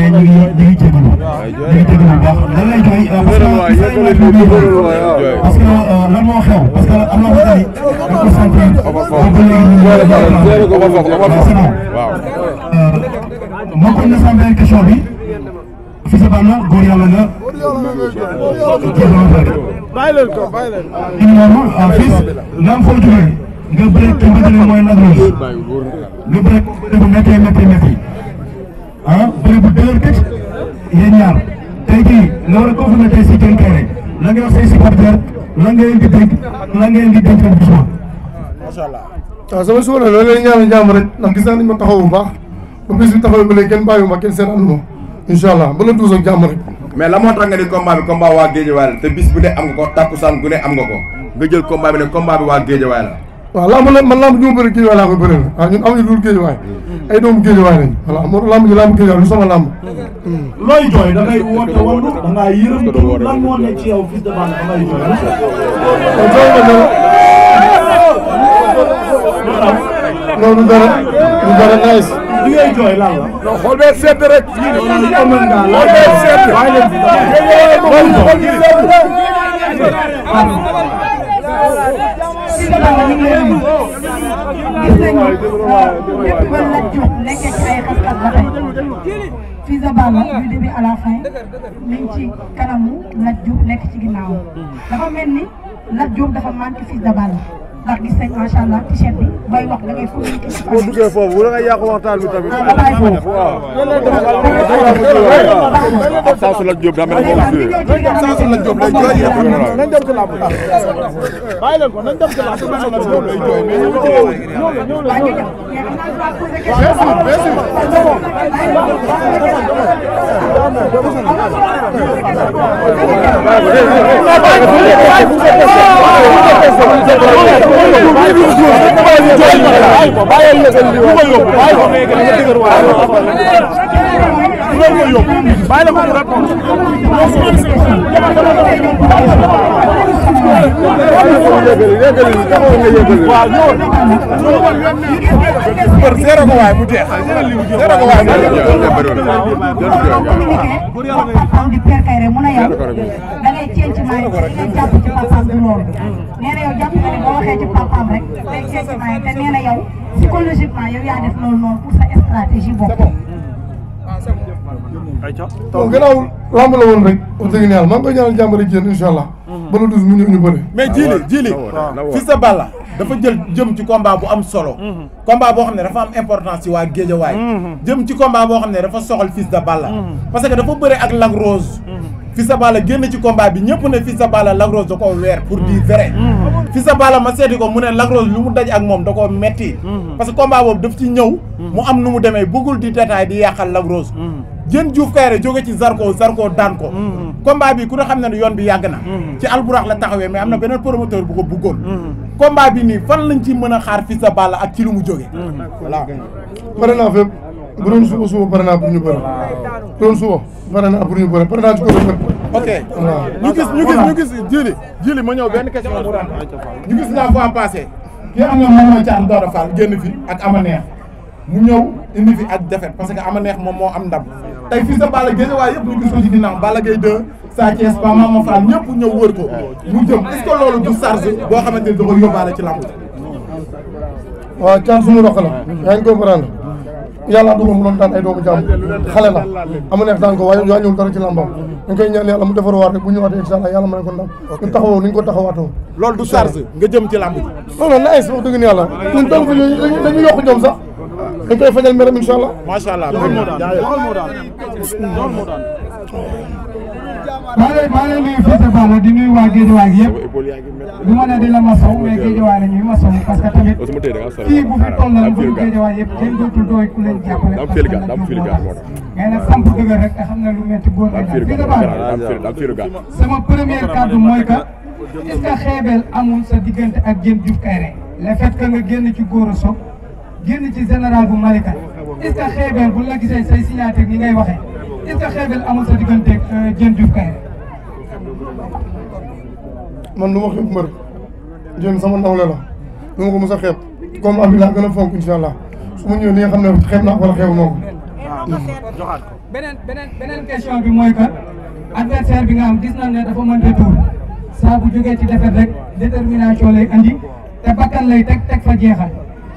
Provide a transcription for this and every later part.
mais ñu ngi jégalu bu baax lan lay jooy parce que lan moo xew parce que am na ko tey dañ ko sentir mbokk na sama benn question bi Fils de Balla góor yàlla nga bàyyi leen ko in noonu Fils nga am foo jógee nga bëre ki nga jëlee mooy Lac Rose nga bëre bu métti bëre bu dëgër këcc yéen ñaar tey jii nga war a confirmer tey si Diène Kaïré la ngay wax say supporter la ngeen di dégg la ngeen di dégg bu suba. macha allah. waaw sama suba nag loolu la ñuy ñaanal jàmm rek ndax gis naa ni ma taxawu bu baax ba bis bi taxawee ba léegi kenn bàyyiwuma kenn seen ànduma incha allah ba la duus ak jàmm rek. mais la moo tax nga ni combat bi combat waa Guédiawaye la te bis bu ne am nga ko takkusaan gu ne am nga ko nga jël combat bi ne combat bi waa Guédiawaye la. waaw lamb la man lamb ji ma bëri Guédiawaye laa koy bëreel waaw ñun amuñu dul Guédiawaye ay doomu Guédiawaye lañ voilà moo lamb ji lamb Guédiawaye lu sama lamb. looy jooy da ngay woote woon da ngaa yërëm lan moo ne ci yow Fils de Balla da ngay jooy. non du dara nice. li ngay jooy lan la. non xool bee sedd rek. xool bee sedd. gis nañu lépp ba la jóg nekkee ci ay xas-xas ba tey Fils de Balla du début à la fin mi ngi ci kanamu Lat Diop nekk ci ginnaaw dafa mel ni Lat Diop dafa manqué Fils de Balla ndax gis nañ macha allah t-shirt bi bay wax da ngay communiqué. boo duggee foofu bu la nga yàq waxtaan bi tamit. waaw saa su Lat Diop daa mel ne moom saa su Lat Diop lay jooy nañ dem ci làmb bàyyi leen ko nañ dem ci làmb Lat Diop lay jooy mais ñëw psychologiquement yow yaa def loolu noonu pour sa stratégie bopp. bon gannaaw lamb la woon rek wax dëgg yàlla maa ngi koy ñaanal jàmm rek yéen incha allah. ba la dus mu ñëw ñu bëri. mais Djily Fils de Balla dafa jëm ci combat bu am solo. combat boo xam ne dafa am importance ci waa Guédiawaye. jëm ci combat boo xam ne dafa soxal Fils de Balla. parce que dafa bëre ak Lac Rose. Fils de Balla génn ci combat bi ñëpp ne Fils de Balla Lac Rose da koo weer pour dire vrai. Fils de Balla ma seeti ko mu ne Lac Rose lu mu daj ak moom da koo metti parce que combat boobu daf ci ñëw. mu am nu mu demee bëggul di détail di yàqal Lac Rose. Diène Diouf Kaïré jóge ci Zarko daan ko. combat bi ku ne xam ne yoon bi yàgg na. ci alburax la taxawee mais am na beneen promoteur bu ko bëggoon. combat bi nii fan lañ ci mën a xaar Fils de Balla ak ci lu mu jóge. voilà. pare naa fépp bu doon suba pare naa pour ñu bëri. bu doon suba pare naa pour ñu bëri pare naa ci ko bëri. ok ñu gis Djily ma ñëw benn question mu ran ñu gis naa fois passé ki am nga moom mooy Thiatou Daouda Fall génn fi ak Ama Neex mu ñëw indi fi ak défaite parce que Ama Neex moom moo am ndam tey Fils de Balla Guédiawaye yëpp ñu gis ko ci ginnaaw Balla Gaye 2 Sa Thiès Pa Mama Fall ñëpp ñëw wër ko mu jëm est-ce que loolu du charge boo xamante ni da ko yóbbaale ci lamb. waaw Thiatou suñu roq la yaa ngi comprendre yàlla dugal mu doon daan ay doomu jàmm xale la Ama Neex daan ko waaye yaa ñëwul dara ci lambam dañ koy ñaan yàlla mu defarwaat rek bu ñëwaatee incha allah yàlla mën ko ndam ñu taxawoo ni ñu ko taxawaatoo loolu du charge nga jëm ci lamb ji. non non nice wax dëgg yàlla ñun donc dañu yokk jom sax dañ koy fajal meram incha allah. macha allah maa ngi nuyu Fils de Balla di nuyu waa Guédiawaye yëpp du ma ne di la masaw mais Guédiawaye la ñuy masaw parce que tamit fii bu fi toll bu Guédiawaye yëpp kenn dootul doy ku leen jàppale parce que ngay nag samp dëgër rek te xam ne lu metti góor la Fils de Balla sama première kàddu mooy que est-ce que xeebeel amul sa diggante ak Diène Diouf Kaïré le fait que nga génn ci Gora Sock génn ci général bu Malika est-ce que xeebeel bu la gisee say signature ni ngay waxee est-ce que xeebeel amul sa diggante ak Diène Diouf Kaïré. man du ma xeeb mbër Diène sama nawle la du ma ko mos a xeeb combat bi laa gën a fonk incha allah su ma ñëwee ni nga xam ne xeeb naa wala xeebu moo ko beneen question bi mooy que adversaire bi nga am gis nañ ne dafa mën retour saa bu jógee ci defet rek détermination lay andi te bakkan lay teg fa jeexal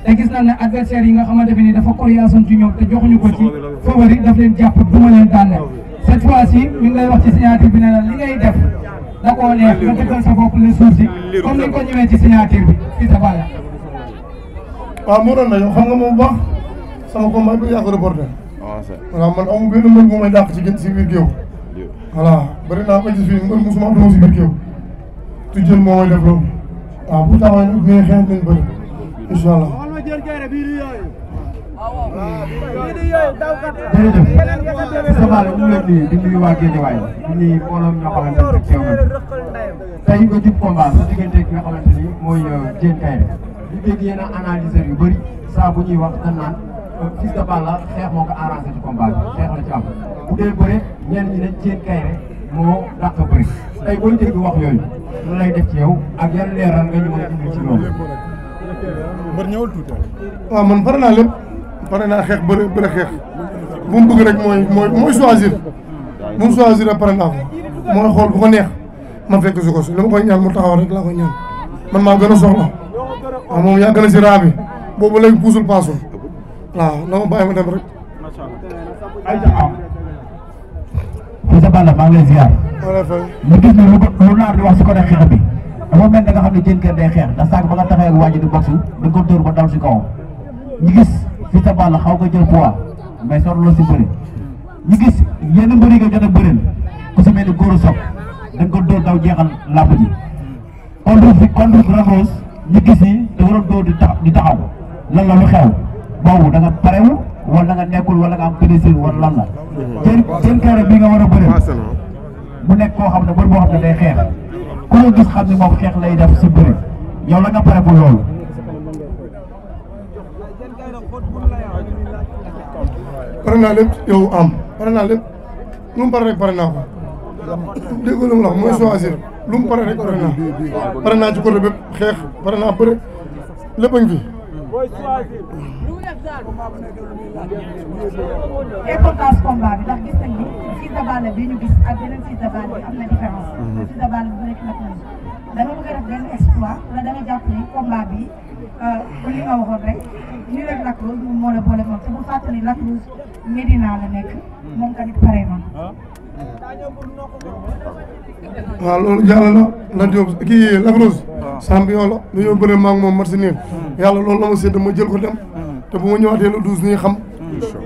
te gis nañ ne adversaire yi nga xamante ni dafa coriace ci ñoom te joxuñu ko ci favori daf leen jàpp duma leen daaneel cette fois-ci mi ngi lay wax ci signature bi ne la li ngay def da koo neex nga dëggal sa bopp le suuf si comme ni ko ñëwee ci signature bi fii sa Balla. waaw moo doon na yow xam nga moom bu baax sama combat bi yaa ko reporté. waaw man amul benn mbër bu may dàq ci gën si biir géew. voilà bëri naa ko gis fii mbër musuma am si biir géew. tu jël moo may def loolu. waaw bu taxawee nag nee xeex nañ bëri incha allah. jërëjëf sa Balla ñu ngi leen di nuyu waa Guédiawaye di nuyu mbooloo ñoo xamante ne teew na tey nga jub combat sa diggante ki nga xamante ni mooy Diène Kaïré ñu dégg yenn analyseurs yu bëri saa bu ñuy wax dañ naan Fils de Balla xeex moo ko arrangé ci combat bi xeex la ci am bu dee bëre ñenn ñi ne Diène Kaïré moo dàq bëri tey booy dégg wax yooyu lu lay def ci yow ak yan leeral nga ñu mën a indi ci loolu. mbër ñëwul tuuti. waaw man pare naa lépp pare naa xeex bëre xeex bu mu bëgg rek mooy choisir bu mu choisir rek pare naa ko mooy xool bu ko neex ma fekk si ko si li ma koy ñaan mu taxaw rek laa koy ñaan man maa gën a soxla waaw moom yaa gën a si raa bi boobu léegi puusul paasul waaw na ma bàyyi ma dem rek. Fils de Balla maa ngi lay ziar. ñu gis ne lu naar di wax si ko def xeex bi dafa mel ne nga xam ne Diène Kaïré day xeex ndax sànq ba nga taxee ak waa ji di boxe da nga ko dóor ba dal si kawam ñu gis Fils de Balla xaw nga jël poids mais soxla si bëri ñu gis yenn mbëri nga jot a bëreel ku si mel ni góor soog da nga ko dóor daw jeexal làmb ji contre Ramos ñu gis ni da waroon dóor di taxaw lan la lu xew boobu da nga parewu wala da nga nekkul wala nga am plaisir wala lan la Diène Kaïré bii nga war a bëreel mu nekk koo xam ne bër boo xam ne day xeex ku la gis xam ne moom xeex lay def si bëri yow la nga pare pour loolu. pare naa lépp yow am pare naa lépp lu mu pare rek pare naa ko dégg nga lu mu la wax mooy choisir lu mu pare rek pare naa ci côté bépp xeex pare naa bëre lépp a ngi fi. importance combat bi ndax gis nañ ni Fils de Balla bi ñu gis ak yeneen Fils de Balla yi am na différence. Fils de Balla bu nekk Lac Rose da nga bëgg a def benn exploit wala da nga jàpp ni combat bi li nga waxoon rek ñu rek Lac Rose moom moo la boole moom te bu fàttali Lac Rose Médina la nekk moom tamit pare na. waaw loolu jàll la la Diop kii Lac Rose champion la dañoo bëre maag moom match nii yàlla loolu la ma sédd ma jël ko dem te bu ma ñëwaatee le 12 nii xam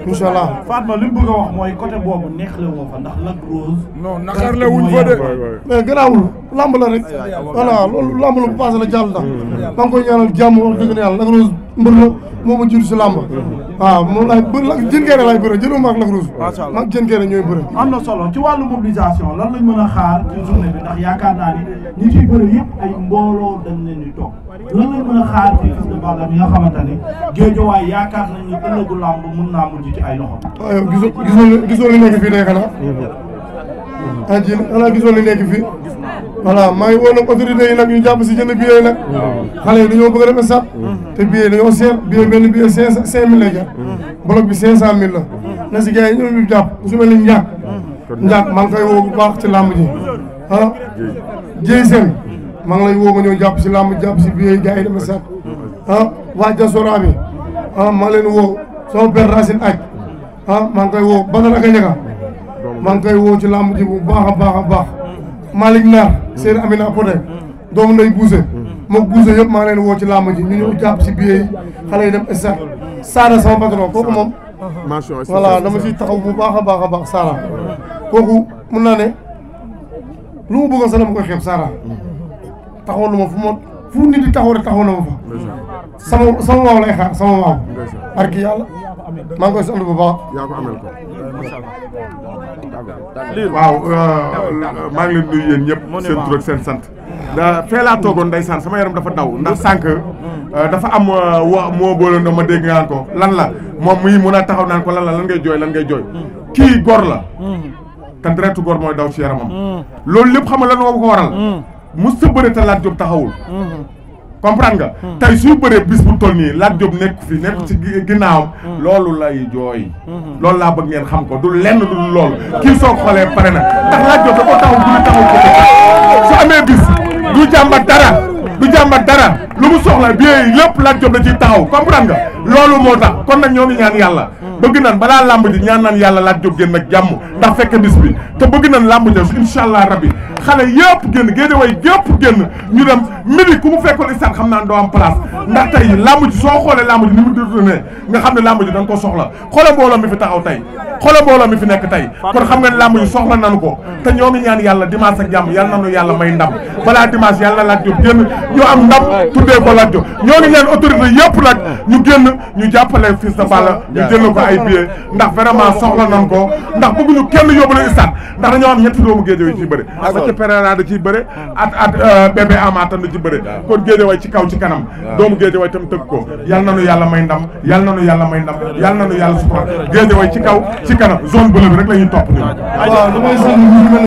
incha allah. Fatma li mu bëgg a wax mooy côté boobu neex la woo fa ndax Lac Rose. non naqar la wuñ fa de. mais garaawul lamb la rek voilà loolu lamb la bu passé la jàll ndax maa ngi koy ñaanal jàmm wax dëgg ne yàlla Lac Rose mbër la moo ma jur si lamb waaw moom laay bëri Diène Kaïré laay bëri jëluma ak Lac Rose. macha allah maag Diène Kaïré ñooy bëri. am na solo ci wàllu mobilisation lan lañ mën a xaar ci journée bi ndax yaakaar naa ni ñi ciy bëri yëpp ay mbooloo dañ leen di toog lan lañ mën a xaar ci Fils de Balla mi nga xamante ni Guédiawaye yaakaar nañ ni ëllëgu lamb mën naa mujj ci ay loxo. waaw yow gisoo li nekk fii day xanaa ah ji xanaa gisoo li nekk fii voilà maa ngi woo nag autorité yi nag ñu jàpp si jënd billet yi nag xale yi dañoo bëgg a def stade te billet dañoo seer billet benn billet 5000 lay jar bloc bi 500000 la na si gars yi ñoom ñu jàpp su mel ni Ndiak maa ngi koy woo bu baax ci làmb ji ah Dieye Sène maa ngi lay woo nga ñëw jàpp si làmb jàpp si billet yi gars yi def stade ah waa diaspora bi ah maa leen woo sama père Racine Aj ah maa ngi koy woo Badara Gañaga maa ngi koy woo ci làmb ji bu baax a baax a baax Malick Naar Seydou Amina Poté doomu nday Bousse mook Bousse yëpp maa ngi leen woo ci làmb ji ñu ñëw jàpp si billet yi xale yi dem stade Saara sama patron kooku moom voilà dama siy taxaw bu baax a baax a baax Saara kooku mun naa ne lu mu bëggoon sax dama koy xeeb Saara taxaw na ma fu nit di taxaw rek taxaw na ma fa sama waaw lay xaar sama waaw barki yàlla maa ngi koy sant bu baax. yaa ko amel ko waaw maa ngi leen nuyu yéen ñëpp seen tur ak seen sant fee laa toogoon ndeysaan sama yaram dafa daw ndax sànq dafa am moo boole na ma dégg nga naan ko lan la moom muy mun a taxaw naan ko lan ngay jooy kii gor la te deretu gor mooy daw ci yaramam loolu lépp xam nga lan moo ko waral mos sa bëre te Lat Diop taxawul comprendre nga tey suy bëree bis bu toll nii Lat Diop nekk fi nekk ci ginnaawam loolu lay jooy loolu laa bëgg ngeen xam ko du lenn du loolu kii soo xoolee pare na ndax Lat Diop da ko taxaw bu ñu taxaw ko su amee bis du jàmbat dara lu mu soxla bi lépp Lat Diop da ciy taxaw comprendre nga loolu moo tax kon nag ñoo ngi ñaan yàlla bëgg nan balaa làmb ji ñaan naan yàlla Lat Diop génn ak jàmm ndax fekk bis bi te bëgg nan làmb ji incha allah rabbi xale yëpp génn Guédiawaye yëpp génn ñu dem midi ku mu fekkoon isaan xam naa doo am place ndax tey làmb ji soo xoolee làmb ji ni mu détourné nga xam ne làmb ji da nga ko soxla xoola mbooloo mi fi taxaw tey xoola mbooloo mi fi nekk tey kon xam nga ne làmb ji soxla nanu ko te ñoo ngi ñaan yàlla dimanche ak jàmm yàlla nanu yàlla may ndam balaa dimanche yàlla Lat Diop génn ñu am ndam tuddee ko Lat Diop ñoo ngi ñaan autorité yëpp nag ñu génn ñu jàppale Fils de Balla ñu jënd ko ay billets ndax vraiment soxla nan ko ndax bëgguñu kenn yóbbu la stade ndax dañoo am ñetti doomu Guédiawaye ciy bëre ba ci Pereira da ciy bëre at bébé Ama tam da ci bëre kon Guédiawaye ci kaw ci kanam doomu Guédiawaye tam tëgg ko yàlla nanu yàlla may ndam yàlla nanu yàlla may ndam yàlla nanu yàlla sutura Guédiawaye ci kaw ci kanam zone bleue bi rek la ñuy topp ni